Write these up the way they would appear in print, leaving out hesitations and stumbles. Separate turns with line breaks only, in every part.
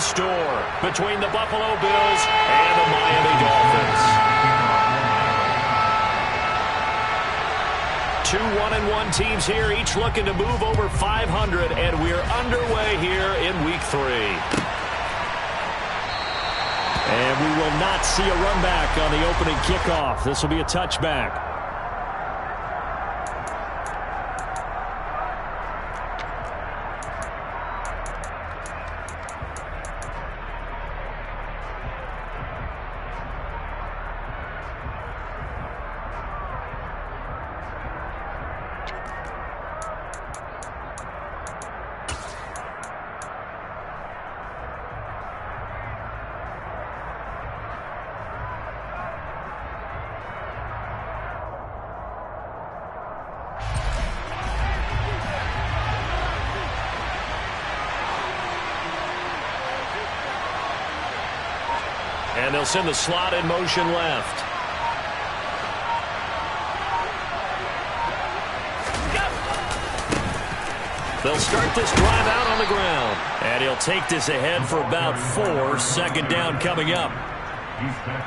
in store between the Buffalo Bills and the Miami Dolphins. 2 1-1 teams here, each looking to move over 500, and we're underway here in Week 3. And we will not see a run back on the opening kickoff. This will be a touchback. And they'll send the slot in motion left. They'll start this drive out on the ground. And he'll take this ahead for about 4. Second down coming up.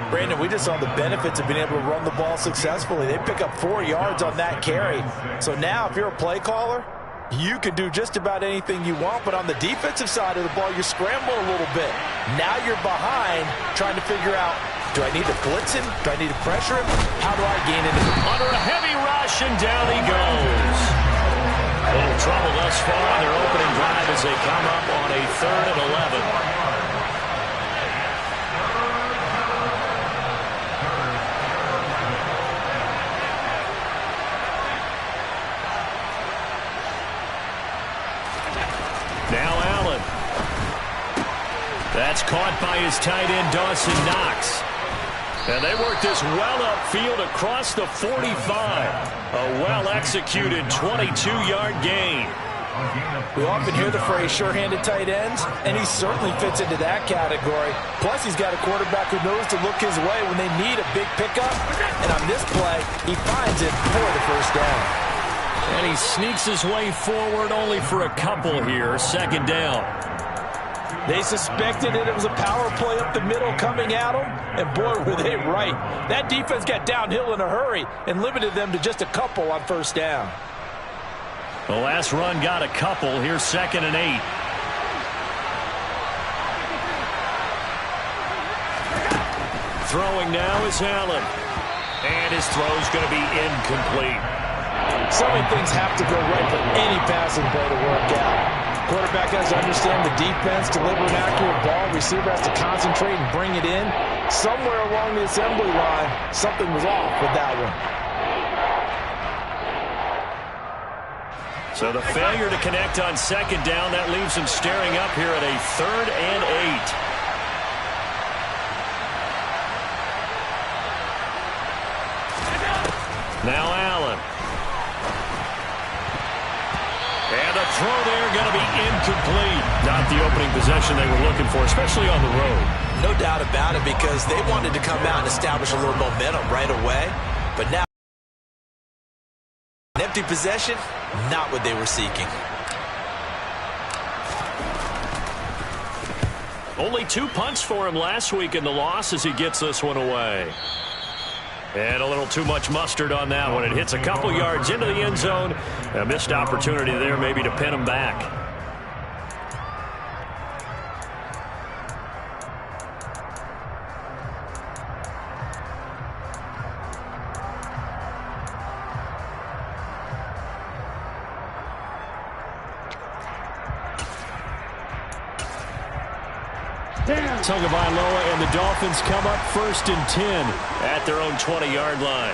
Brandon, we just saw the benefits of being able to run the ball successfully. They pick up 4 yards on that carry. So now if you're a play caller, you can do just about anything you want, but on the defensive side of the ball, you scramble a little bit. Now you're behind trying to figure out, do I need to blitz him? Do I need to pressure him? How do I gain it?
Under a heavy rush, and down he goes. A little trouble thus far on their opening drive as they come up on a 3rd and 11. Now Allen. That's caught by his tight end, Dawson Knox. And they work this well upfield across the 45. A well-executed 22-yard gain.
We often hear the phrase sure-handed tight ends, and he certainly fits into that category. Plus, he's got a quarterback who knows to look his way when they need a big pickup. And on this play, he finds it for the first down.
And he sneaks his way forward only for a couple here. Second down.
They suspected it was a power play up the middle coming at them, and boy, were they right. That defense got downhill in a hurry and limited them to just a couple on first down.
The last run got a couple. Here's 2nd and 8. Throwing now is Allen. And his throw's going to be incomplete.
So many things have to go right for any passing play to work out. Quarterback has to understand the defense, deliver an accurate ball. Receiver has to concentrate and bring it in. Somewhere along the assembly line, something was off with that one.
So the failure to connect on second down, that leaves him staring up here at a 3rd and 8. Now Allen. And the throw there going to be incomplete. Not the opening possession they were looking for, especially on the road.
No doubt about it, because they wanted to come out and establish a little momentum right away. But now, an empty possession, not what they were seeking.
Only 2 punts for him last week in the loss as he gets this one away. And a little too much mustard on that one. It hits a couple yards into the end zone. A missed opportunity there maybe to pin him back. Tagovailoa and the Dolphins come up 1st and 10 at their own 20-yard line.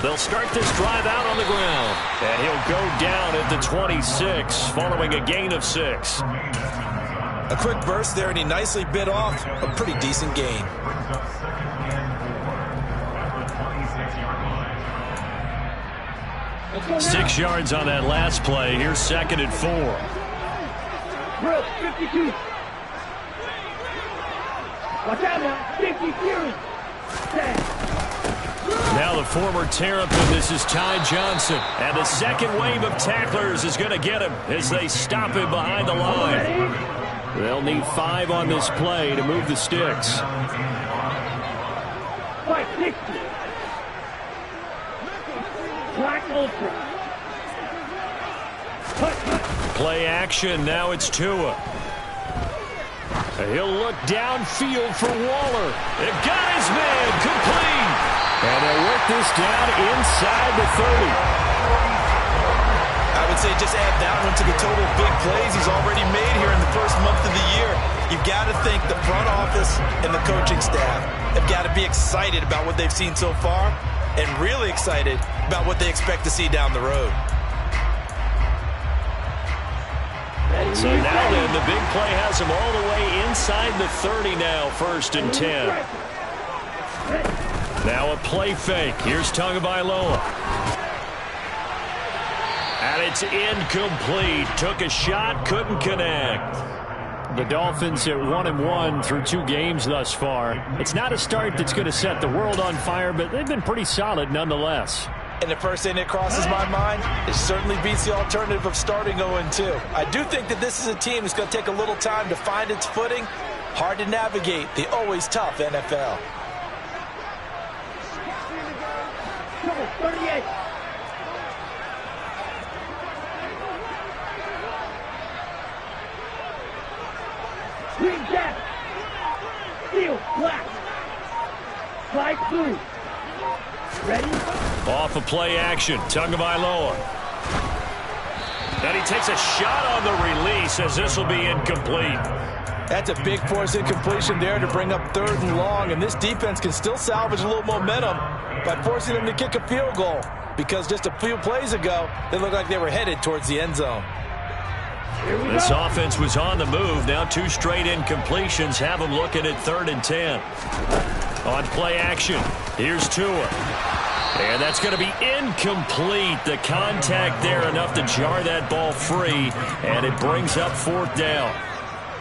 They'll start this drive out on the ground, and he'll go down at the 26 following a gain of 6.
A quick burst there, and he nicely bit off a pretty decent gain.
– 6 yards on that last play. Here's 2nd and 4.
52. Watch out now. 52.
Now the former Terrapin, this is Ty Johnson. And the second wave of tacklers is going to get him as they stop him behind the line. They'll need 5 on this play to move the sticks. Play action, now it's Tua. He'll look downfield for Waller. It got his man, complete. And they'll work this down inside the 30.
I would say just add that one to the total big plays he's already made here in the first month of the year. You've got to think the front office and the coaching staff have got to be excited about what they've seen so far and really excited about what they expect to see down the road.
So now then, the big play has him all the way inside the 30 now, 1st and 10. Now a play fake. Here's Tagovailoa. And it's incomplete. Took a shot, couldn't connect. The Dolphins at 1-1 through 2 games thus far. It's not a start that's going to set the world on fire, but they've been pretty solid nonetheless.
And the first thing that crosses my mind, it certainly beats the alternative of starting 0-2. I do think that this is a team that's going to take a little time to find its footing. Hard to navigate the always tough NFL.
38. Green jet. Steel black. Light blue. Ready?
Off of play action, Tagovailoa. And he takes a shot on the release as this will be incomplete.
That's a big force incompletion there to bring up 3rd and long, and this defense can still salvage a little momentum by forcing them to kick a field goal, because just a few plays ago, they looked like they were headed towards the end zone.
This offense was on the move. Now 2 straight incompletions have them looking at 3rd and 10. On play action, here's Tua. And that's going to be incomplete. The contact there enough to jar that ball free, and it brings up 4th down.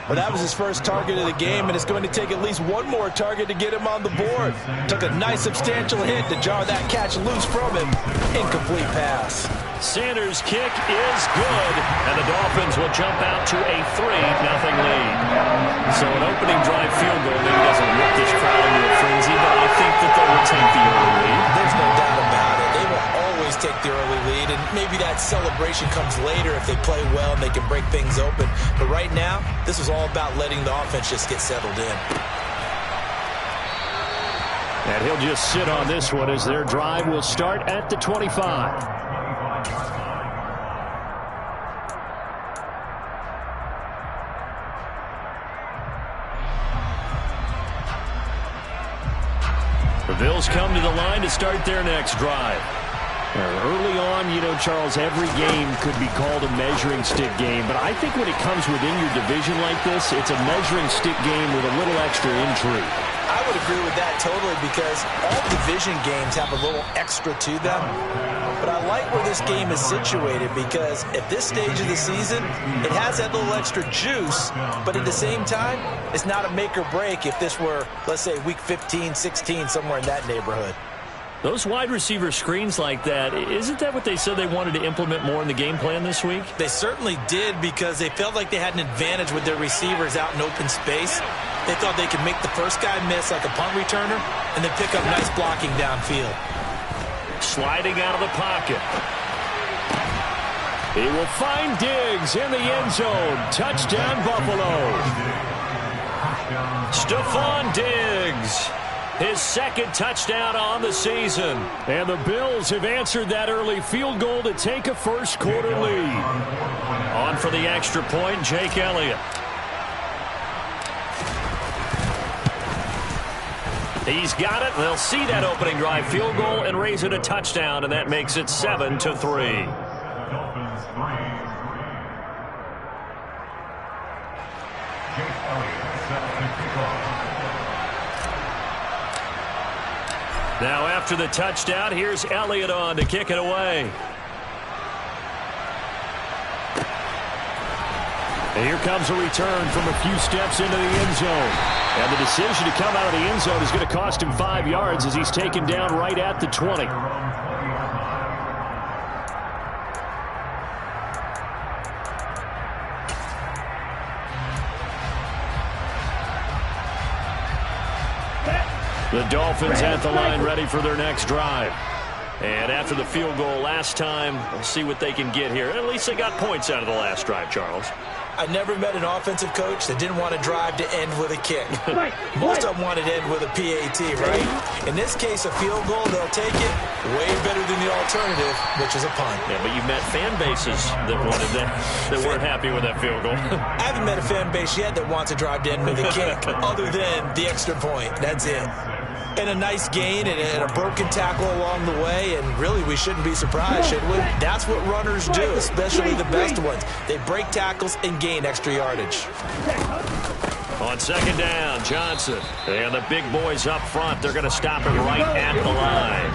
Well, that was his first target of the game, and it's going to take at least one more target to get him on the board. Took a nice substantial hit to jar that catch loose from him. Incomplete pass.
Sanders' kick is good, and the Dolphins will jump out to a 3-0 lead. So an opening drive field goal maybe doesn't whip this crowd into a frenzy, but I think that they will take the early lead.
There's no doubt about it. They will always take the early lead, and maybe that celebration comes later if they play well and they can break things open. But right now, this is all about letting the offense just get settled in.
And he'll just sit on this one as their drive will start at the 25. The Bills come to the line to start their next drive. Early on, you know, Charles, every game could be called a measuring stick game, but I think when it comes within your division like this, it's a measuring stick game with a little extra intrigue.
I would agree with that totally, because all division games have a little extra to them. But I like where this game is situated, because at this stage of the season, it has that little extra juice, but at the same time, it's not a make or break if this were, let's say, week 15, 16, somewhere in that neighborhood.
Those wide receiver screens like that, isn't that what they said they wanted to implement more in the game plan this week?
They certainly did, because they felt like they had an advantage with their receivers out in open space. They thought they could make the first guy miss like a punt returner and then pick up nice blocking downfield. Sliding out of the pocket.
He will find Diggs in the end zone. Touchdown, Buffalo. Stephon Diggs. His second touchdown on the season. And the Bills have answered that early field goal to take a first quarter lead. On for the extra point, Jake Elliott. He's got it. They'll see that opening drive field goal and raise it a touchdown, and that makes it 7-3. Now after the touchdown, here's Elliott on to kick it away. And here comes a return from a few steps into the end zone. And the decision to come out of the end zone is going to cost him 5 yards as he's taken down right at the 20. The Dolphins at the line ready for their next drive. And after the field goal last time, we'll see what they can get here. At least they got points out of the last drive, Charles.
I never met an offensive coach that didn't want to drive to end with a kick. Most of them wanted to end with a PAT, right? In this case, a field goal, they'll take it way better than the alternative, which is a punt.
Yeah, but you've met fan bases that wanted that weren't happy with that field goal.
I haven't met a fan base yet that wants to drive to end with a kick other than the extra point. That's it. And a nice gain and a broken tackle along the way, and really we shouldn't be surprised, should we? That's what runners do, especially the best ones. They break tackles and gain extra yardage.
On second down, Johnson. And the big boys up front, they're going to stop it right at the line.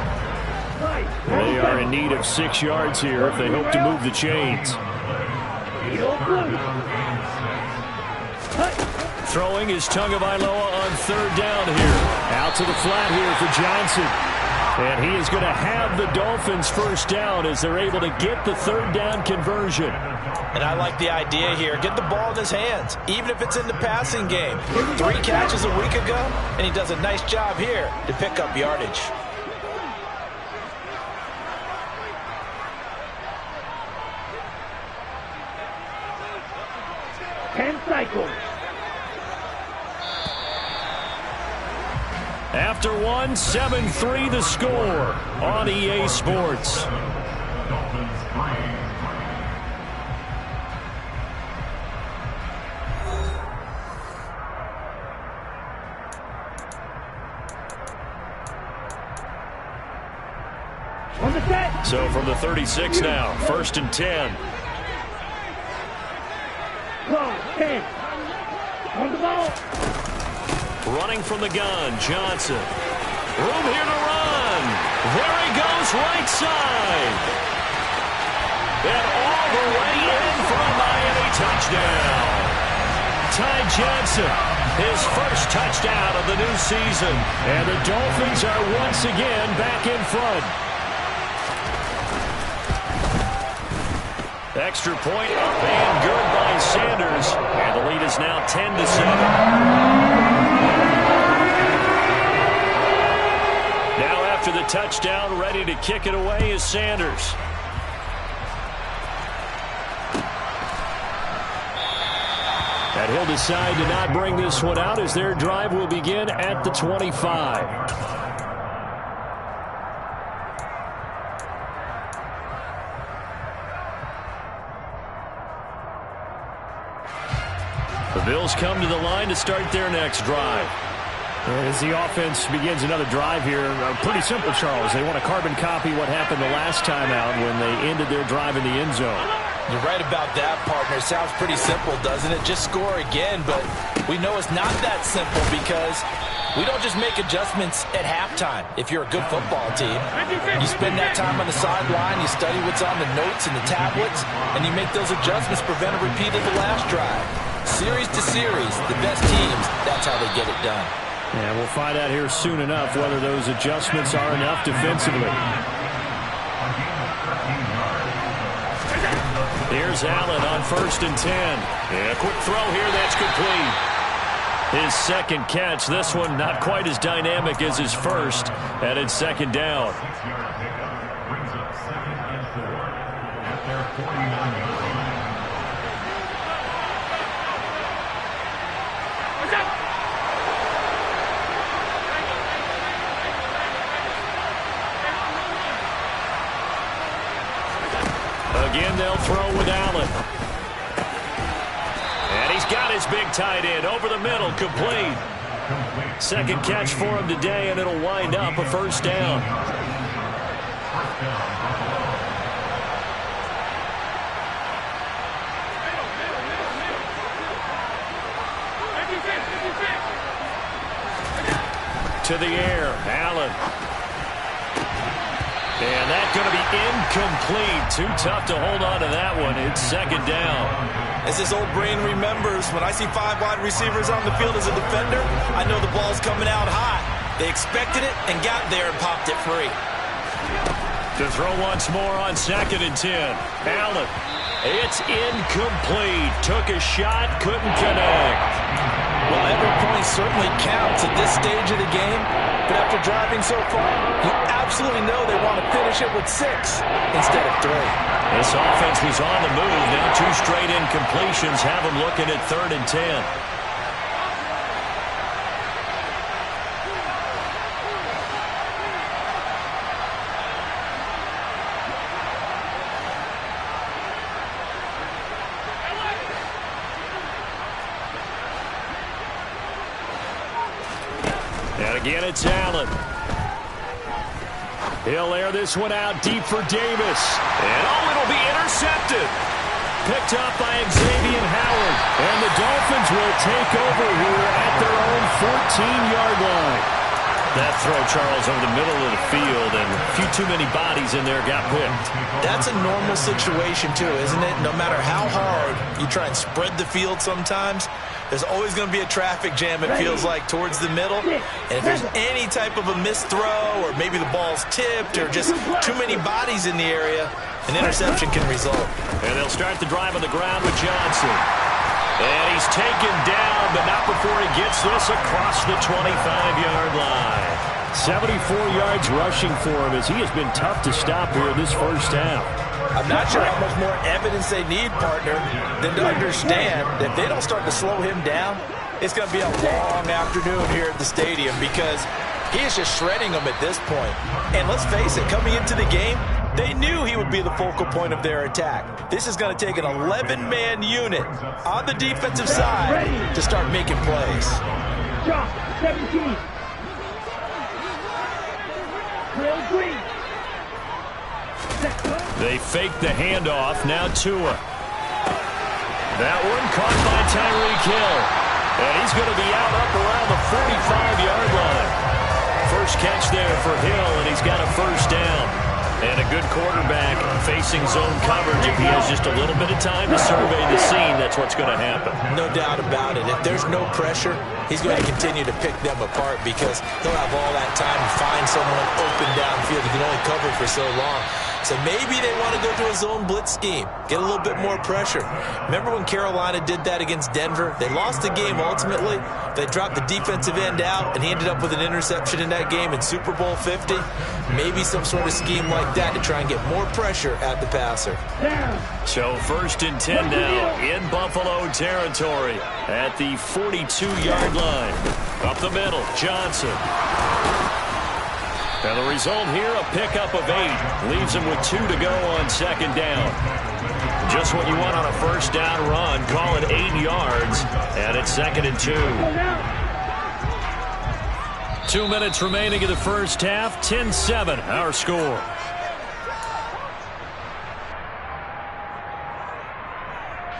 They are in need of 6 yards here if they hope to move the chains. Throwing is Tagovailoa on third down here. Out to the flat here for Johnson. And he is going to have the Dolphins first down as they're able to get the third down conversion.
And I like the idea here. Get the ball in his hands, even if it's in the passing game. 3 catches a week ago, and he does a nice job here to pick up yardage.
Cycles.
After one, 7-3 the score on EA Sports. So from the 36 now, 1st and 10.
10. On the ball.
Running from the gun, Johnson. Room here to run. There he goes, right side. And all the way in for a Miami touchdown. Ty Johnson, his first touchdown of the new season. And the Dolphins are once again back in front. Extra point up and good by Sanders. And the lead is now 10-7. Now after the touchdown, ready to kick it away is Sanders. And he'll decide to not bring this one out as their drive will begin at the 25. The Bills come to the line to start their next drive. As the offense begins another drive here, pretty simple, Charles. They want to carbon copy what happened the last time out when they ended their drive in the end zone.
You're right about that, partner. Sounds pretty simple, doesn't it? Just score again, but we know it's not that simple because we don't just make adjustments at halftime. If you're a good football team, you spend that time on the sideline, you study what's on the notes and the tablets, and you make those adjustments, prevent a repeat of the last drive. Series to series, the best teams, that's how they get it done.
And we'll find out here soon enough whether those adjustments are enough defensively. Here's Allen on 1st and 10. Yeah, a quick throw here, that's complete. His second catch, this one not quite as dynamic as his first, and it's 2nd down. Again, they'll throw with Allen. And he's got his big tight end over the middle, complete. Second catch for him today, and it'll wind up a 1st down. To the air, Allen. And that's going to be incomplete. Too tough to hold on to that one. It's 2nd down.
As this old brain remembers, when I see 5 wide receivers on the field as a defender, I know the ball's coming out hot. They expected it and got there and popped it free.
To throw once more on 2nd and 10. Allen. It's incomplete. Took a shot, couldn't connect.
Well, every point certainly counts at this stage of the game. But after driving so far, you absolutely know they want to finish it with 6 instead of 3.
This offense was on the move. Now 2 straight incompletions have them looking at 3rd and 10. And again, it's Allen. He'll air this one out deep for Davis. And, it'll be intercepted. Picked up by Xavier Howard. And the Dolphins will take over here at their own 14-yard line. That throw, Charles, over the middle of the field, and a few too many bodies in there got picked.
That's a normal situation, too, isn't it? No matter how hard you try and spread the field sometimes, there's always going to be a traffic jam, it feels like, towards the middle. And if there's any type of a missed throw, or maybe the ball's tipped, or just too many bodies in the area, an interception can result.
And they'll start the drive on the ground with Johnson. And he's taken down, but not before he gets this across the 25-yard line. 74 yards rushing for him, as he has been tough to stop here this first half.
I'm not sure how much more evidence they need, partner, than to understand that if they don't start to slow him down, it's going to be a long afternoon here at the stadium, because he is just shredding them at this point. And let's face it, coming into the game, they knew he would be the focal point of their attack. This is going to take an 11-man unit on the defensive side to start making plays.
Drop, 17. Trail green.
They fake the handoff. Now Tua. That one caught by Tyreek Hill. And he's going to be out up around the 45-yard line. First catch there for Hill, and he's got a first down. And a good quarterback facing zone coverage. If he has just a little bit of time to survey the scene, that's what's going to happen.
No doubt about it. If there's no pressure, he's going to continue to pick them apart, because he'll have all that time to find someone open downfield. He can only cover for so long. So maybe they want to go to a zone blitz scheme, get a little bit more pressure. Remember when Carolina did that against Denver? They lost the game ultimately. They dropped the defensive end out, and he ended up with an interception in that game in Super Bowl 50. Maybe some sort of scheme like that to try and get more pressure at the passer.
So 1st and 10 now in Buffalo territory at the 42-yard line. Up the middle, Johnson. And the result here, a pickup of 8. Leaves him with 2 to go on 2nd down. Just what you want on a first down run. Call it 8 yards. And it's 2nd and 2. 2 minutes remaining in the first half. 10-7, our score.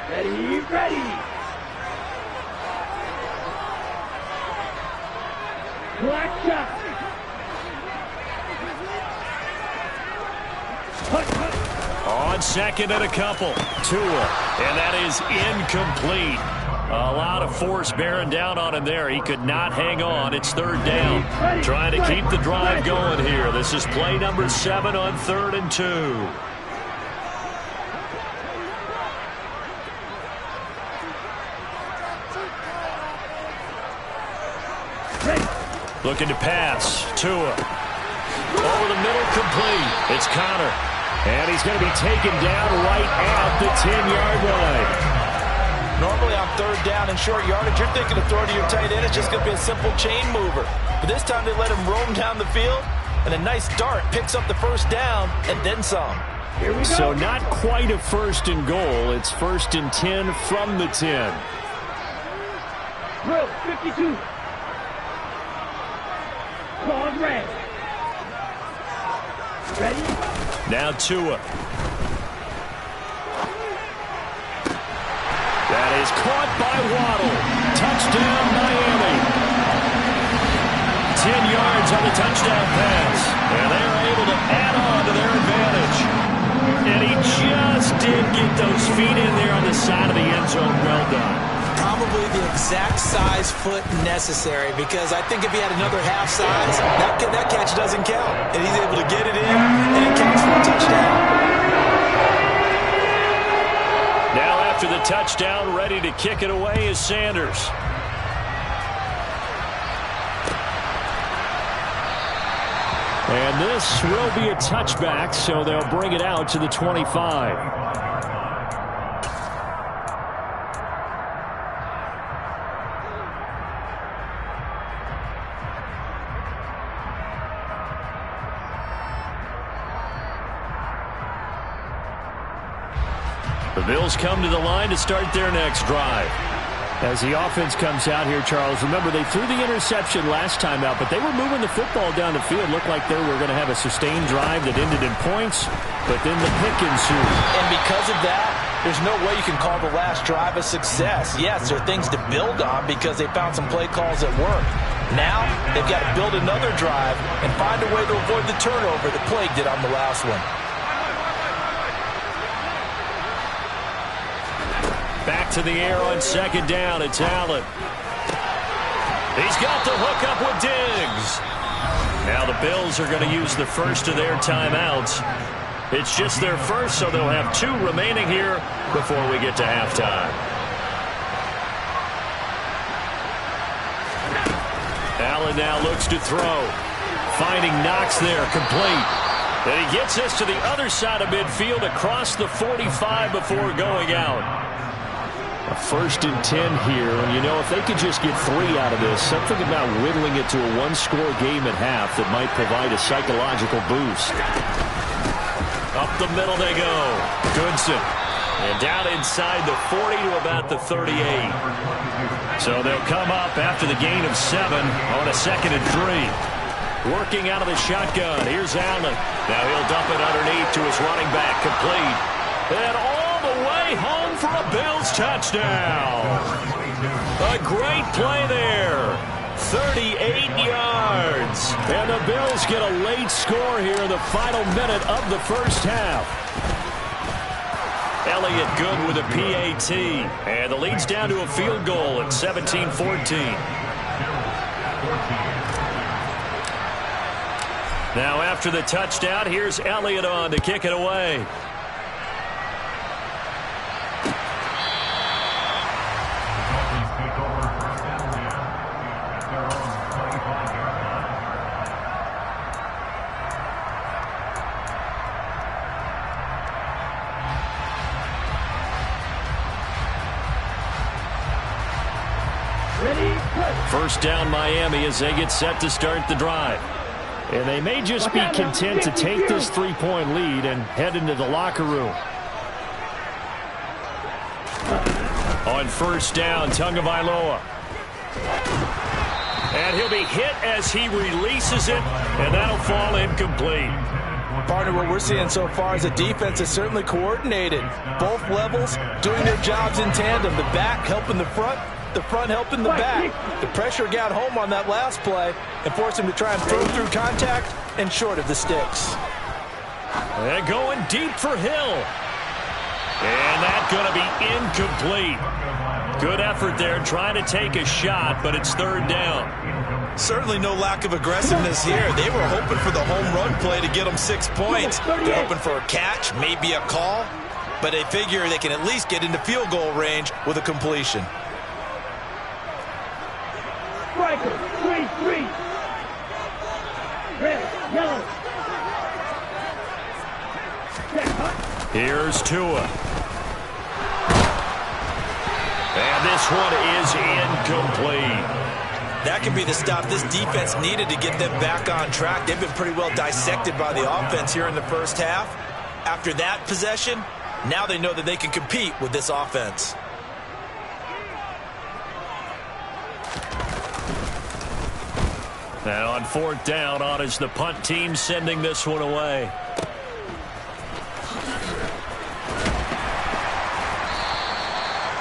Ready, ready. Black shot.
On 2nd and a couple. Tua. And that is incomplete. A lot of force bearing down on him there. He could not hang on. It's 3rd down. Trying to keep the drive going here. This is play number 7 on 3rd and 2. Looking to pass. Tua. Over the middle, complete. It's Connor. And he's going to be taken down right at the 10-yard line.
Normally on 3rd down and short yardage, you're thinking of throwing to your tight end. It's just going to be a simple chain mover. But this time they let him roam down the field, and a nice dart picks up the first down and then some.
Here we go.
So not quite a 1st and goal. It's 1st and 10 from the 10.
Drill, 52. Claws red. Ready?
Now Tua. That is caught by Waddle. Touchdown, Miami. 10 yards on the touchdown pass. And they're able to add on to their advantage. And he just did get those feet in there on the side of the end zone
exact size foot necessary, because I think if he had another half size, that catch doesn't count. And he's able to get it in, and it counts for a touchdown.
Now after the touchdown, ready to kick it away is Sanders. And this will be a touchback, so they'll bring it out to the 25. The Bills come to the line to start their next drive. As the offense comes out here, Charles, remember they threw the interception last time out, but they were moving the football down the field. Looked like they were going to have a sustained drive that ended in points, but then the pick ensued.
And because of that, there's no way you can call the last drive a success. Yes, there are things to build on because they found some play calls that work. Now, they've got to build another drive and find a way to avoid the turnover that plagued it on the last one.
Back to the air on second down. It's Allen. He's got the hook up with Diggs. Now the Bills are going to use the first of their timeouts. It's just their first, so they'll have 2 remaining here before we get to halftime. Allen now looks to throw. Finding Knox there, complete. And he gets us to the other side of midfield across the 45 before going out. A 1st and 10 here, and you know, if they could just get 3 out of this, something about whittling it to a 1-score game at half that might provide a psychological boost. Up the middle they go. Goodson. And down inside the 40 to about the 38. So they'll come up after the gain of 7 on a 2nd and 3. Working out of the shotgun. Here's Allen. Now he'll dump it underneath to his running back. Complete. And all the way home for a Bills touchdown. A great play there. 38 yards. And the Bills get a late score here in the final minute of the first half. Elliott good with a PAT. And the lead's down to a field goal at 17-14. Now after the touchdown, here's Elliott on to kick it away. First down Miami as they get set to start the drive. And they may just be content to take this 3-point lead and head into the locker room. On first down, Tagovailoa. And he'll be hit as he releases it, and that'll fall incomplete.
Partner, what we're seeing so far is a defense is certainly coordinated. Both levels doing their jobs in tandem. The back helping the front helping the back. The pressure got home on that last play and forced him to try and throw through contact and short of the sticks.
And going deep for Hill. And that's going to be incomplete. Good effort there trying to take a shot, but it's 3rd down.
Certainly no lack of aggressiveness here. They were hoping for the home run play to get them 6 points. They're hoping for a catch, maybe a call, but they figure they can at least get into field goal range with a completion.
Striker, 3-3. Red, yellow.
Here's Tua. And this one is incomplete.
That could be the stop this defense needed to get them back on track. They've been pretty well dissected by the offense here in the first half. After that possession, now they know that they can compete with this offense.
And on 4th down, on is the punt team sending this one away.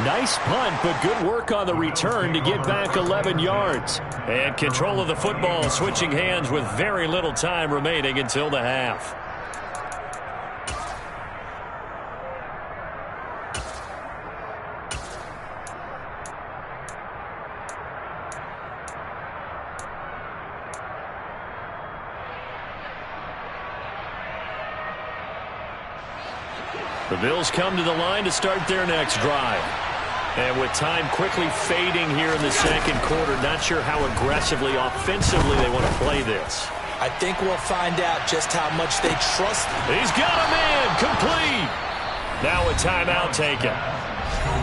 Nice punt, but good work on the return to get back 11 yards. And control of the football switching hands with very little time remaining until the half. The Bills come to the line to start their next drive. And with time quickly fading here in the second quarter, not sure how aggressively, offensively they want to play this.
I think we'll find out just how much they trust him.
He's got a man, complete. Now a timeout taken.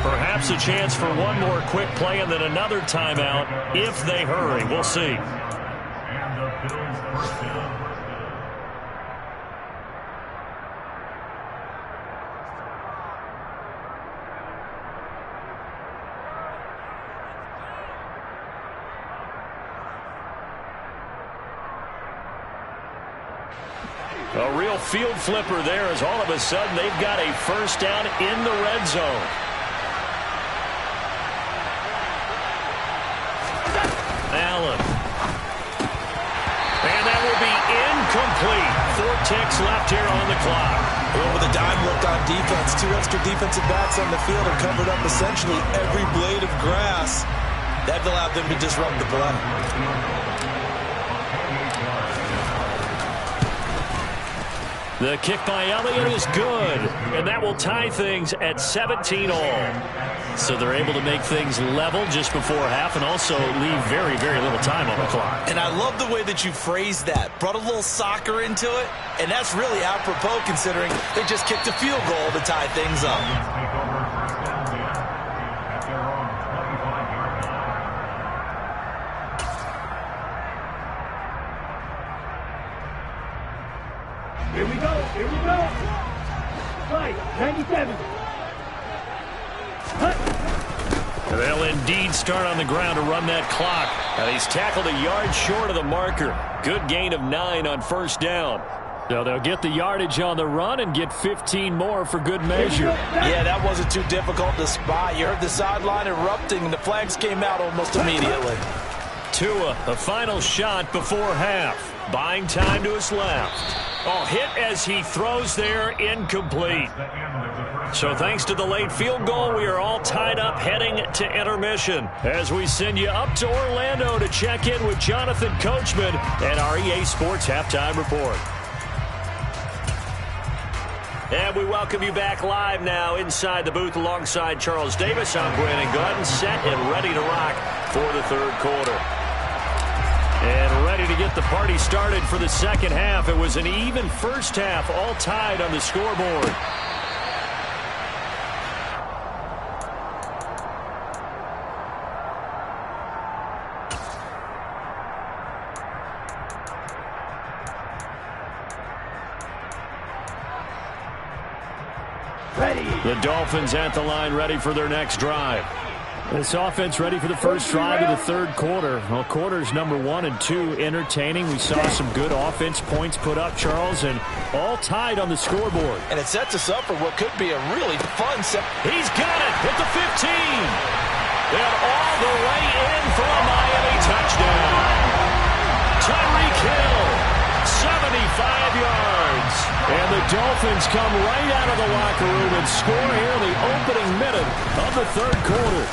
Perhaps a chance for one more quick play and then another timeout if they hurry. We'll see. A real field flipper there as all of a sudden they've got a first down in the red zone. Allen. And that will be incomplete. 4 ticks left here on the clock.
With a dime look on defense, 2 extra defensive backs on the field have covered up essentially every blade of grass. That allowed them to disrupt the play.
The kick by Elliott is good, and that will tie things at 17 all. So they're able to make things level just before half and also leave very, very little time on the clock.
And I love the way that you phrased that. Brought a little soccer into it, and that's really apropos considering they just kicked a field goal to tie things up.
Here we go. Here we go. Right, 97.
They'll indeed start on the ground to run that clock. And he's tackled a yard short of the marker. Good gain of 9 on first down. So they'll get the yardage on the run and get 15 more for good measure.
Yeah, that wasn't too difficult to spot. You heard the sideline erupting, and the flags came out almost immediately.
Tua, a final shot before half. Buying time to his left. Oh, hit as he throws there, incomplete. So thanks to the late field goal, we are all tied up heading to intermission as we send you up to Orlando to check in with Jonathan Coachman and our EA Sports Halftime Report. And we welcome you back live now inside the booth alongside Charles Davis. I'm Brandon Gordon, set and ready to rock for the third quarter. And ready to get the party started for the second half. It was an even first half, all tied on the scoreboard.
Ready.
The Dolphins at the line, ready for their next drive. This offense ready for the first drive of the third quarter. Well, quarters number 1 and 2 entertaining. We saw some good offense points put up, Charles, and all tied on the scoreboard.
And it sets us up for what could be a really fun set.
He's got it at the 15. And all the way in for a Miami touchdown. Tyreek Hill, 75 yards. And the Dolphins come right out of the locker room and score here in the opening minute of the third quarter.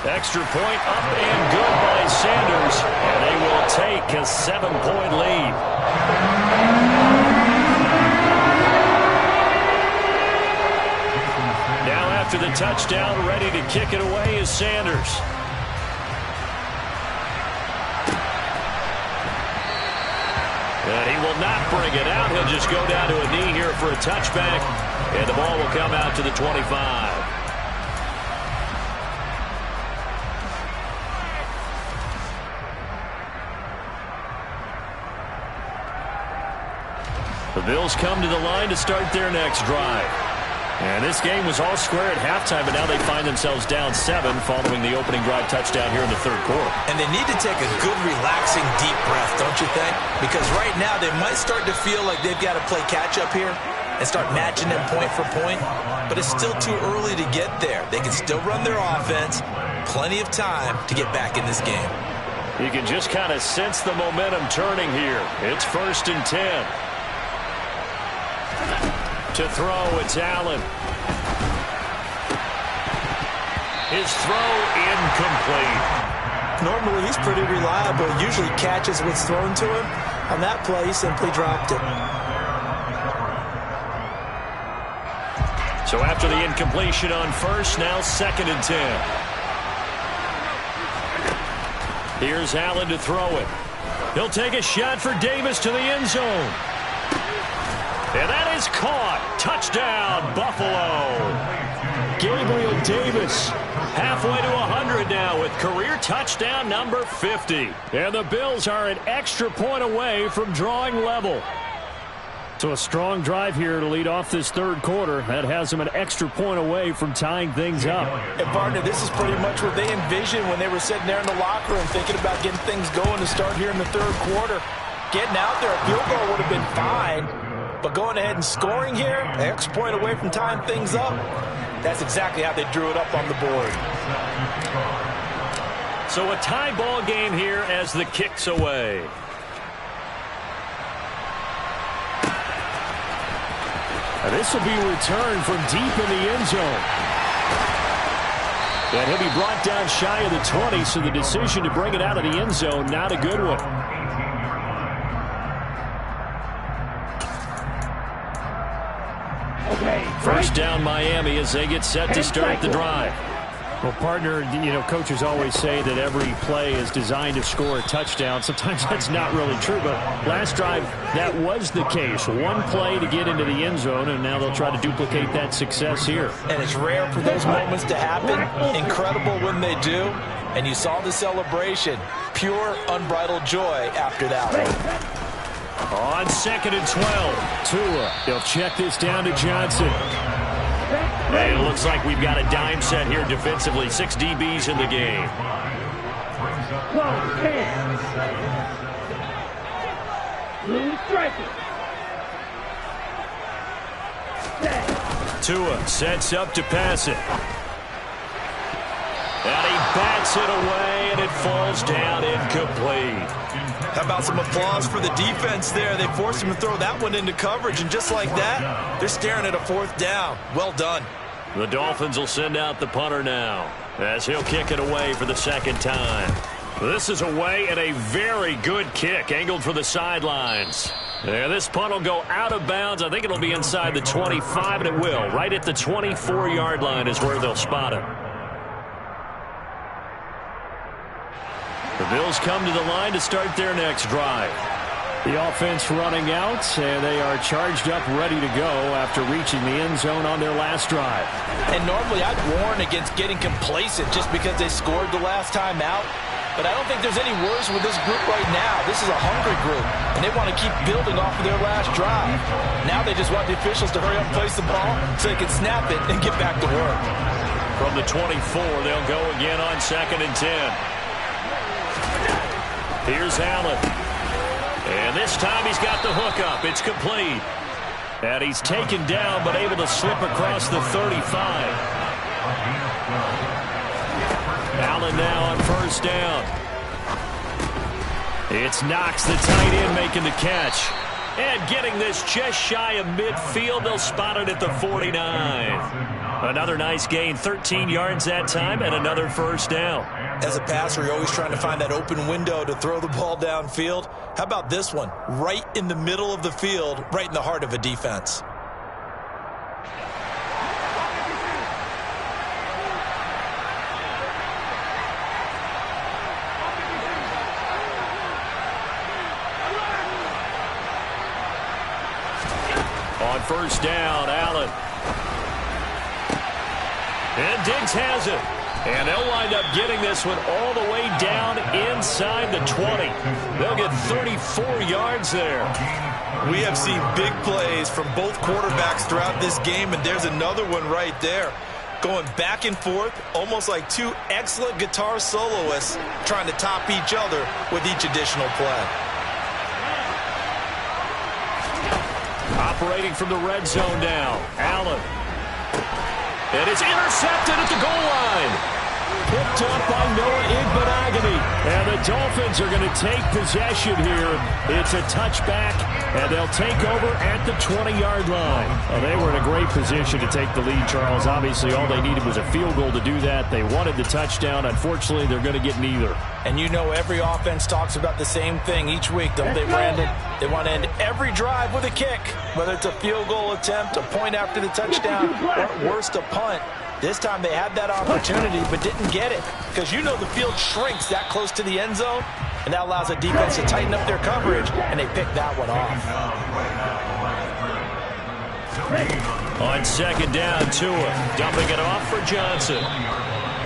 Extra point up and good by Sanders. And they will take a 7-point lead. Now after the touchdown, ready to kick it away is Sanders. And he will not bring it out. He'll just go down to a knee here for a touchback. And the ball will come out to the 25. The Bills come to the line to start their next drive. And this game was all square at halftime, but now they find themselves down 7 following the opening drive touchdown here in the third quarter.
And they need to take a good, relaxing, deep breath, don't you think? Because right now they might start to feel like they've got to play catch-up here and start matching them point for point. But it's still too early to get there. They can still run their offense. Plenty of time to get back in this game.
You can just kind of sense the momentum turning here. It's 1st and 10. To throw, it's Allen. His throw incomplete.
Normally he's pretty reliable. Usually catches what's thrown to him. On that play, he simply dropped it.
So after the incompletion on first, now 2nd and 10. Here's Allen to throw it. He'll take a shot for Davis to the end zone. And that is caught. Touchdown, Buffalo. Gabriel Davis halfway to 100 now with career touchdown number 50. And the Bills are an extra point away from drawing level. So a strong drive here to lead off this third quarter. That has them an extra point away from tying things up.
And partner, this is pretty much what they envisioned when they were sitting there in the locker room thinking about getting things going to start here in the third quarter. Getting out there, a field goal would have been fine. But going ahead and scoring here, an extra point away from tying things up, that's exactly how they drew it up on the board.
So a tie ball game here as the kick's away. This will be returned from deep in the end zone. And he'll be brought down shy of the 20, so the decision to bring it out of the end zone, not a good one. First down Miami as they get set to start the drive.
Well, partner, coaches always say that every play is designed to score a touchdown. Sometimes that's not really true, but last drive, that was the case. One play to get into the end zone, and now they'll try to duplicate that success here.
And it's rare for those moments to happen. Incredible when they do. And you saw the celebration. Pure, unbridled joy after that one.
On 2nd and 12, Tua. He'll check this down to Johnson. And it looks like we've got a dime set here defensively. 6 DBs in the game. Tua sets up to pass it. And he bats it away, and it falls down incomplete.
How about some applause for the defense there? They forced him to throw that one into coverage, and just like that, they're staring at a 4th down. Well done.
The Dolphins will send out the punter now as he'll kick it away for the 2nd time. This is away and a very good kick angled for the sidelines. And this punt will go out of bounds. I think it'll be inside the 25, and it will. Right at the 24-yard line is where they'll spot it. The Bills come to the line to start their next drive. The offense running out, and they are charged up, ready to go after reaching the end zone on their last drive.
And normally I'd warn against getting complacent just because they scored the last time out. But I don't think there's any worse with this group right now. This is a hungry group, and they want to keep building off of their last drive. Now they just want the officials to hurry up and place the ball so they can snap it and get back to work.
From the 24, they'll go again on 2nd and 10. Here's Allen. And this time he's got the hook up. It's complete. And he's taken down but able to slip across the 35. Allen now on 1st down. It's Knox, the tight end, making the catch. And getting this just shy of midfield. They'll spot it at the 49. Another nice gain, 13 yards that time, and another 1st down.
As a passer, you're always trying to find that open window to throw the ball downfield. How about this one? Right in the middle of the field, right in the heart of a defense.
On 1st down, Allen. And Diggs has it. And they'll wind up getting this one all the way down inside the 20. They'll get 34 yards there.
We have seen big plays from both quarterbacks throughout this game, and there's another one right there. Going back and forth, almost like two excellent guitar soloists trying to top each other with each additional play.
Operating from the red zone now, Allen. And it's intercepted at the goal line. Picked up by Noah Igbinoghene. And the Dolphins are going to take possession here. It's a touchback, and they'll take over at the 20-yard line. Well, they were in a great position to take the lead, Charles. Obviously, all they needed was a field goal to do that. They wanted the touchdown. Unfortunately, they're going to get neither.
And you know every offense talks about the same thing each week, don't they, Brandon? They want to end every drive with a kick, whether it's a field goal attempt, a point after the touchdown, or worst, a punt. This time they had that opportunity but didn't get it because you know the field shrinks that close to the end zone, and that allows the defense to tighten up their coverage, and they picked that one off.
On second down, Tua dumping it off for Johnson.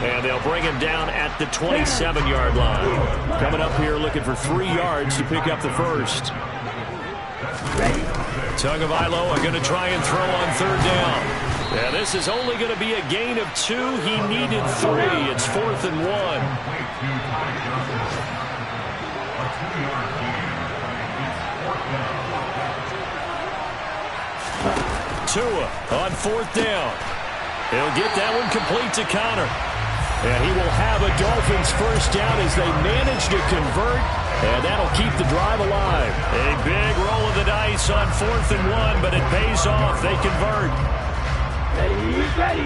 And they'll bring him down at the 27-yard line.
Coming up here looking for 3 yards to pick up the first.
Tagovailoa are going to try and throw on third down. Yeah, this is only going to be a gain of 2. He needed 3. It's 4th and 1. Tua on 4th down. He'll get that one complete to Conner. And he will have a Dolphins first down as they manage to convert, and that'll keep the drive alive. A big roll of the dice on 4th and 1, but it pays off. They convert.
Ready.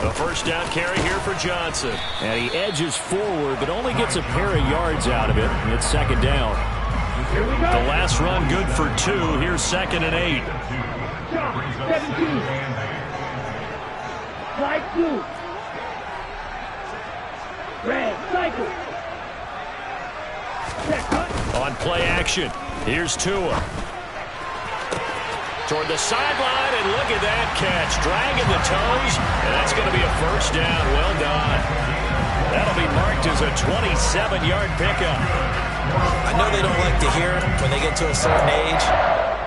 A first down carry here for Johnson.
And he edges forward, but only gets a pair of yards out of it. It's second down.
The last run good for 2. Here's 2nd and 8.
17. Slide 2. Red, cycle.
On play action, here's Tua. Toward the sideline, and look at that catch. Dragging the toes, and that's going to be a first down. Well done. That'll be marked as a 27-yard pickup.
I know they don't like to hear it when they get to a certain age,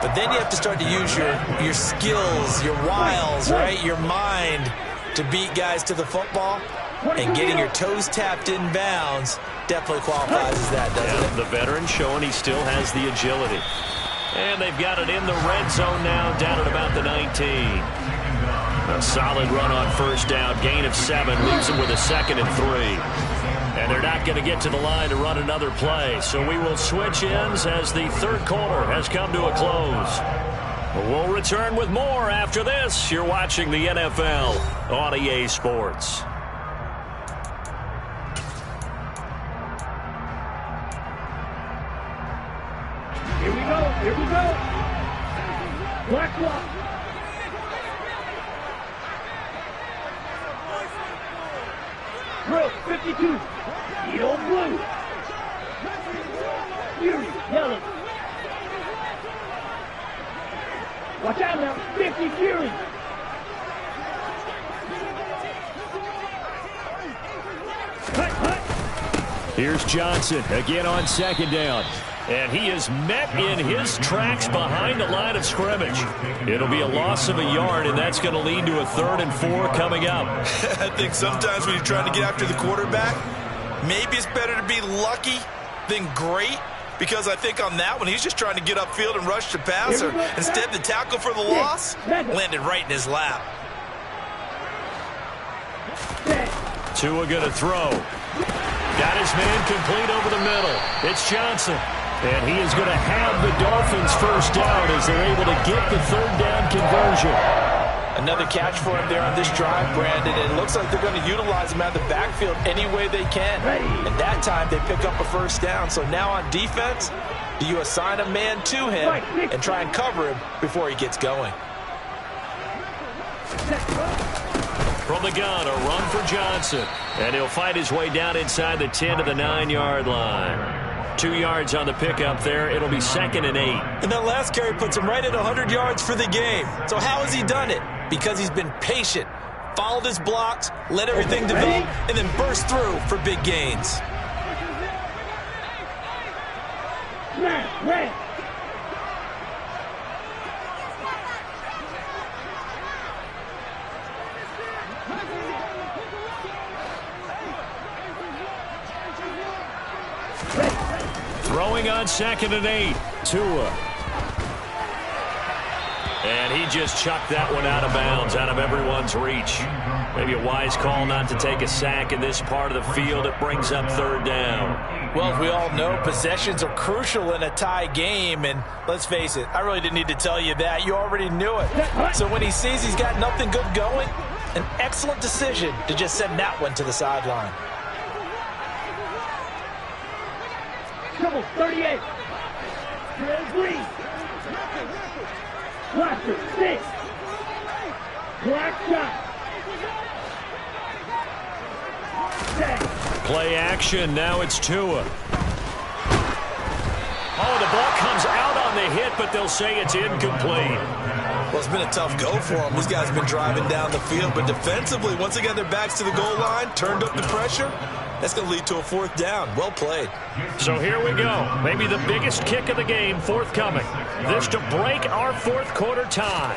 but then you have to start to use your skills, your wiles, right, your mind to beat guys to the football. And getting your toes tapped in bounds definitely qualifies as that, doesn't it?
The veteran showing he still has the agility. And they've got it in the red zone now, down at about the 19. A solid run on first down, gain of 7, leaves them with a 2nd and 3. And they're not going to get to the line to run another play, so we will switch ends as the third quarter has come to a close. We'll return with more after this. You're watching the NFL on EA Sports.
Here we go. Black clock. Drill, 52. Yellow, blue. Fury, yellow. Watch out now, 50 Fury.
Here's Johnson again on second down.
And he is met in his tracks behind the line of scrimmage. It'll be a loss of a yard, and that's going to lead to a 3rd and 4 coming up.
I think sometimes when you're trying to get after the quarterback, maybe it's better to be lucky than great, because I think on that one, he's just trying to get upfield and rush the passer. Instead, the tackle for the loss landed right in his lap.
Tua going to throw. Got his man complete over the middle. It's Johnson. And he is going to have the Dolphins first down as they're able to get the 3rd down conversion.
Another catch for him there on this drive, Brandon. And it looks like they're going to utilize him out of the backfield any way they can. And that time they pick up a first down. So now on defense, do you assign a man to him and try and cover him before he gets going?
From the gun, a run for Johnson. And he'll fight his way down inside the 10 to the 9-yard line. 2 yards on the pickup there. It'll be 2nd and 8.
And that last carry puts him right at 100 yards for the game. So how has he done it? Because he's been patient, followed his blocks, let everything develop, and then burst through for big gains.
Red.
Throwing on 2nd and 8. Tua. And he just chucked that one out of bounds, out of everyone's reach. Maybe a wise call not to take a sack in this part of the field. It brings up 3rd down.
Well, as we all know, possessions are crucial in a tie game, and let's face it, I really didn't need to tell you that. You already knew it. So when he sees he's got nothing good going, an excellent decision to just send that one to the sideline.
Trouble 38. Trail green. Blaster 6. Black shot. 10.
Play action. Now it's Tua. Oh, the ball comes out on the hit, but they'll say it's incomplete.
Well, it's been a tough go for them. These guys have been driving down the field, but defensively, once they got their backs to the goal line, turned up the pressure, that's going to lead to a 4th down. Well played.
So here we go. Maybe the biggest kick of the game forthcoming. This to break our 4th quarter tie.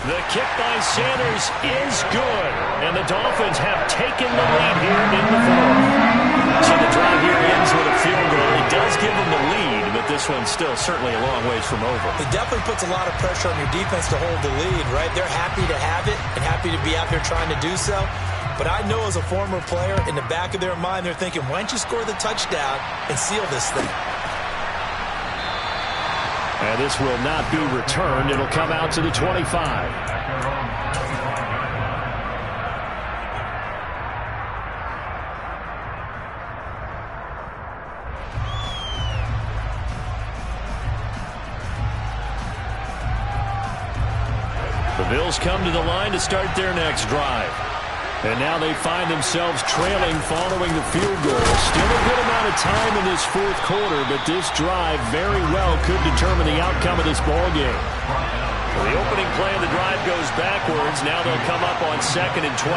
The kick by Sanders is good, and the Dolphins have taken the lead here in the 4th. So the drive here ends with a field goal. It does give them the lead, but this one's still certainly a long ways from over.
It definitely puts a lot of pressure on your defense to hold the lead, right? They're happy to have it and happy to be out there trying to do so. But I know as a former player, in the back of their mind, they're thinking, why don't you score the touchdown and seal this thing?
And this will not be returned. It'll come out to the 25. The Bills come to the line to start their next drive. And now they find themselves trailing following the field goal. Still a good amount of time in this 4th quarter, but this drive very well could determine the outcome of this ball game.
Well, the opening play of the drive goes backwards. Now they'll come up on 2nd and 12.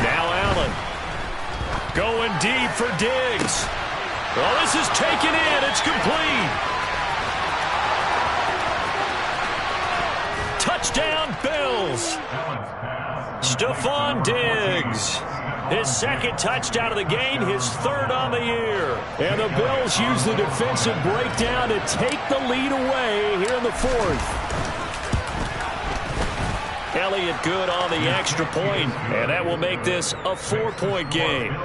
Now Allen. Going deep for Diggs. Well, this is taken in. It's complete. Touchdown, Bills. Stephon Diggs. His 2nd touchdown of the game, his 3rd on the year.
And the Bills use the defensive breakdown to take the lead away here in the 4th.
Elliott good on the extra point, and that will make this a 4-point game.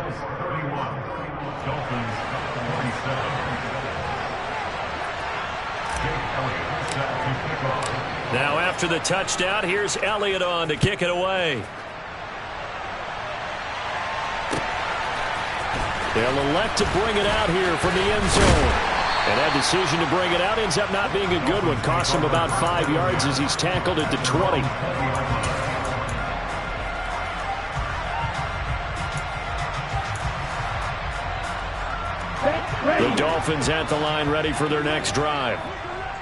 Now after the touchdown, here's Elliott on to kick it away.
They'll elect to bring it out here from the end zone. And that decision to bring it out ends up not being a good one. Costs him about 5 yards as he's tackled at the 20. The Dolphins at the line ready for their next drive.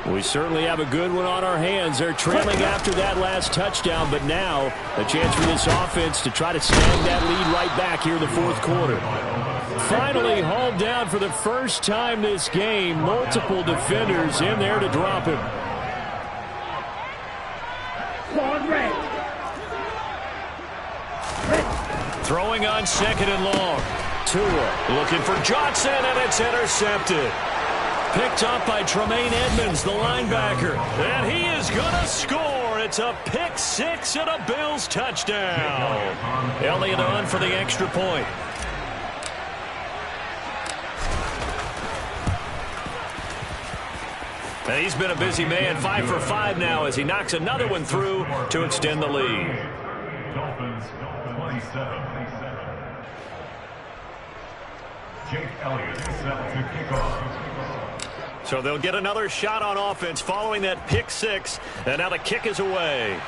We certainly have a good one on our hands. They're trailing after that last touchdown, but now a chance for this offense to try to snag that lead right back here in the 4th quarter. Finally hauled down for the first time this game. Multiple defenders in there to drop him.
Throwing on 2nd and long. Tua looking for Johnson, and it's intercepted. Picked up by Tremaine Edmonds, the linebacker. And he is going to score. It's a pick 6 and a Bills touchdown. Elliott on for the extra point. And he's been a busy man, 5 for 5 now as he knocks another one through to extend the lead.
Dolphins 27. Jake Elliott set to kick off.
So they'll get another shot on offense following that pick 6. And now the kick is away.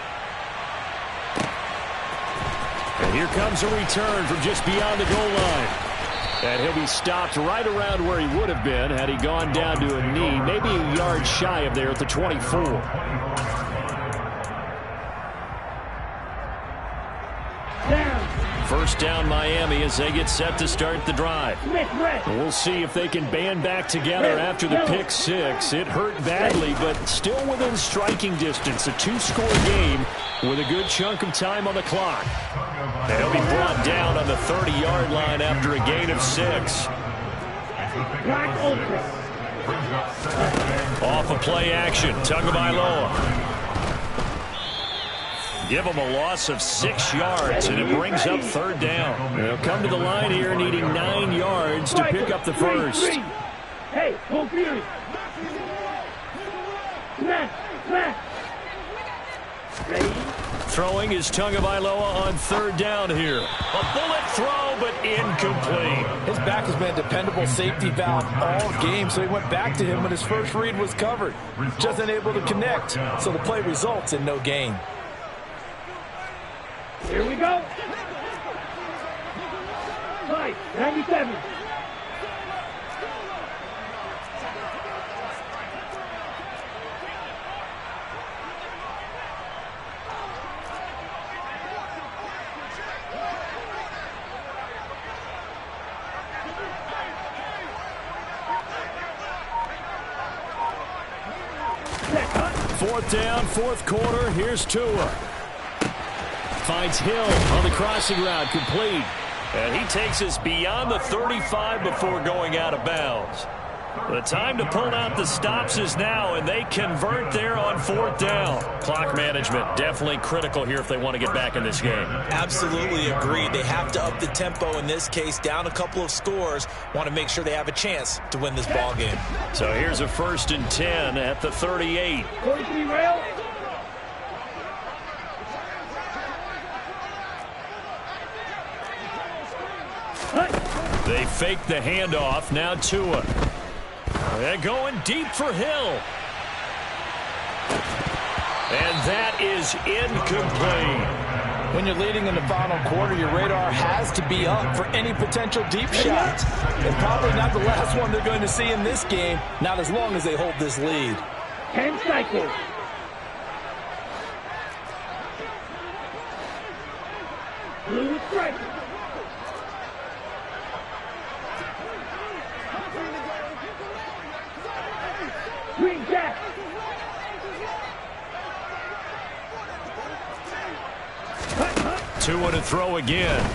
And here comes a return from just beyond the goal line. And he'll be stopped right around where he would have been had he gone down to a knee, maybe a yard shy of there at the 24. First down Miami as they get set to start the drive. We'll see if they can band back together after the pick 6. It hurt badly, but still within striking distance. A 2-score game with a good chunk of time on the clock.
They'll be brought down on the 30-yard line after a gain of 6. Off of play action, Tagovailoa. Give them a loss of 6 yards, and it brings up third down.
They'll come to the line here needing 9 yards to pick up the first.
Hey, full fury. Smash, smash. Ready?
Throwing is Tagovailoa on third down here. A bullet throw, but incomplete.
His back has been a dependable safety valve all game, so he went back to him when his first read was covered. Just unable to connect, so the play results in no gain.
Here we go. 97.
Fourth down, fourth quarter. Here's Tua. Finds Hill on the crossing route, complete.
And he takes us beyond the 35 before going out of bounds. The time to pull out the stops is now, and they convert there on fourth down. Clock management definitely critical here if they want to get back in this game.
Absolutely agreed. They have to up the tempo in this case, down a couple of scores. Want to make sure they have a chance to win this ball game.
So here's a 1st and 10 at the 38.
43 rail.
They fake the handoff. Now Tua. They're going deep for Hill. And that is incomplete.
When you're leading in the final quarter, your radar has to be up for any potential deep shots. And probably not the last one they're going to see in this game, not as long as they hold this lead.
10 cycles. Blue strike. Green jack.
Tua to throw again.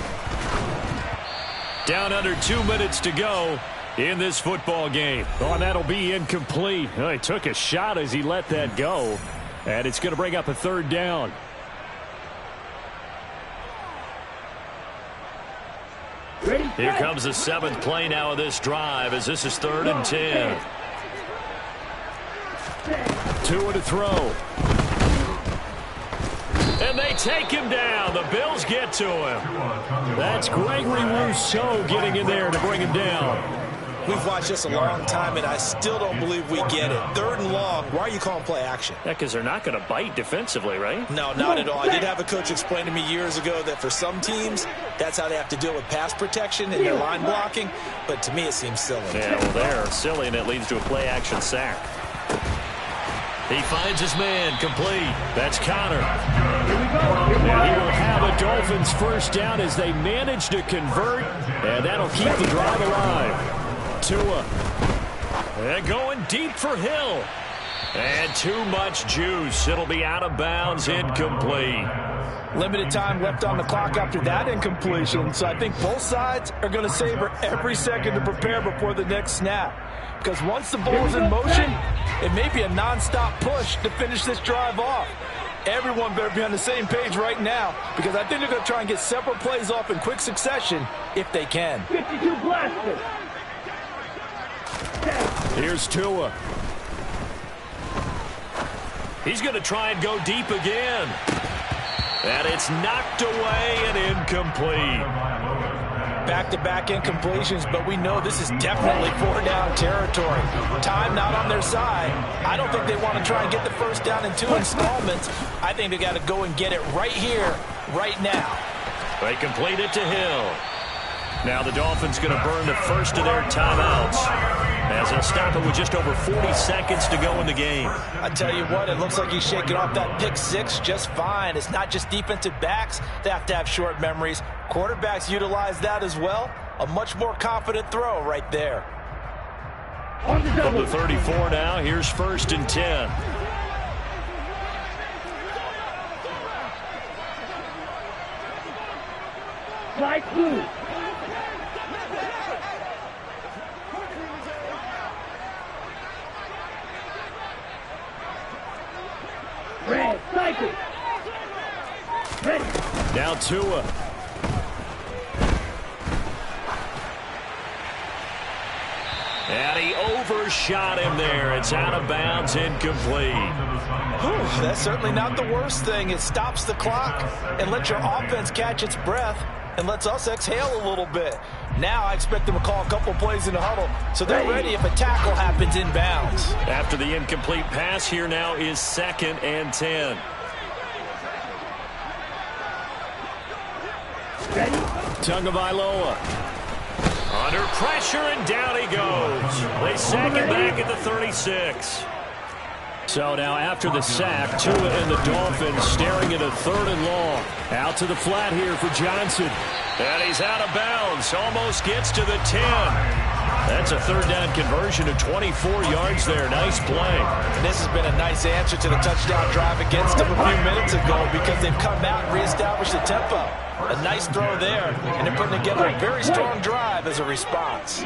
Down under 2 minutes to go in this football game.
Oh, and that'll be incomplete. Oh, he took a shot as he let that go. And it's going to bring up a third down.
Ready,
Here comes the 7th play now of this drive as this is 3rd and 10.
Tua to throw.
And they take him down. The Bills get to him.
That's Gregory Rousseau getting in there to bring him down.
We've watched this a long time, and I still don't believe we get it. 3rd and long. Why are you calling play action?
Yeah, because they're not going to bite defensively, right?
No, not at all. I did have a coach explain to me years ago that for some teams, that's how they have to deal with pass protection and their line blocking. But to me, it seems silly.
Yeah, well, they're silly, and it leads to a play action sack. He finds his man, complete. That's Connor.
And he will have a Dolphins first down as they manage to convert, and that'll keep the drive alive. Tua.
And going deep for Hill. And too much juice. It'll be out of bounds, incomplete.
Limited time left on the clock after that incompletion, so I think both sides are going to savor every second to prepare before the next snap. Because once the ball is in motion, it may be a non-stop push to finish this drive off. Everyone better be on the same page right now, because I think they're going to try and get several plays off in quick succession if they can.
52 blaster.
Here's Tua.
He's going to try and go deep again. And it's knocked away and incomplete.
Back-to-back incompletions, but we know this is definitely 4-down territory. Time not on their side. I don't think they want to try and get the first down in 2 installments. I think they got to go and get it right here, right now.
They complete it to Hill. Now the Dolphins going to burn the first of their timeouts as they'll stop it with just over 40 seconds to go in the game.
I tell you what, it looks like he's shaking off that pick six just fine. It's not just defensive backs that have to have short memories. Quarterbacks utilize that as well. A much more confident throw right there.
From the 34 now, here's 1st and 10.
Light blue. Red cycle.
Now Tua. And he overshot him there. It's out of bounds, incomplete.
Whew, that's certainly not the worst thing. It stops the clock and lets your offense catch its breath and lets us exhale a little bit. Now I expect them to call a couple plays in the huddle so they're ready if a tackle happens inbounds.
After the incomplete pass, here now is 2nd and 10.
Tagovailoa.
Under pressure, and down he goes. They sack him back at the 36.
So now after the sack, Tua and the Dolphins staring at a 3rd and long. Out to the flat here for Johnson.
And he's out of bounds. Almost gets to the 10. That's a 3rd down conversion of 24 yards there. Nice play.
And this has been a nice answer to the touchdown drive against them a few minutes ago because they've come out and reestablished the tempo. A nice throw there, and they're putting together a very strong drive as a response.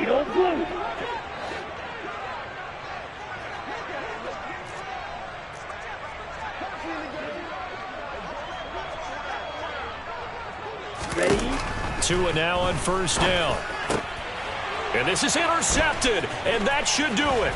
Tua now on 1st down. And this is intercepted, and that should do it.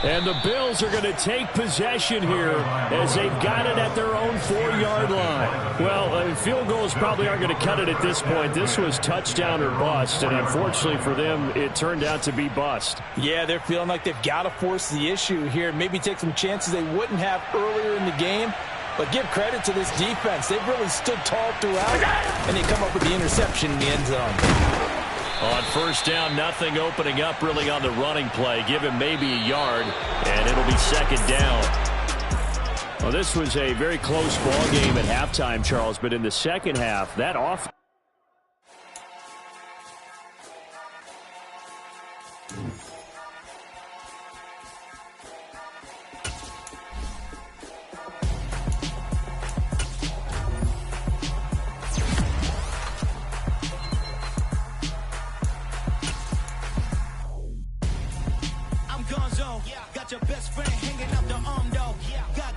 And the Bills are going to take possession here as they've got it at their own 4-yard line. Well, field goals probably aren't going to cut it at this point. This was touchdown or bust, and unfortunately for them, it turned out to be bust.
Yeah, they're feeling like they've got to force the issue here, maybe take some chances they wouldn't have earlier in the game. But give credit to this defense. They've really stood tall throughout, and they come up with the interception in the end zone.
On 1st down, nothing opening up really on the running play. Give him maybe a yard, and it'll be 2nd down.
Well, this was a very close ball game at halftime, Charles, but in the second half, that offense.
Got your best friend hanging out the arm, though. Got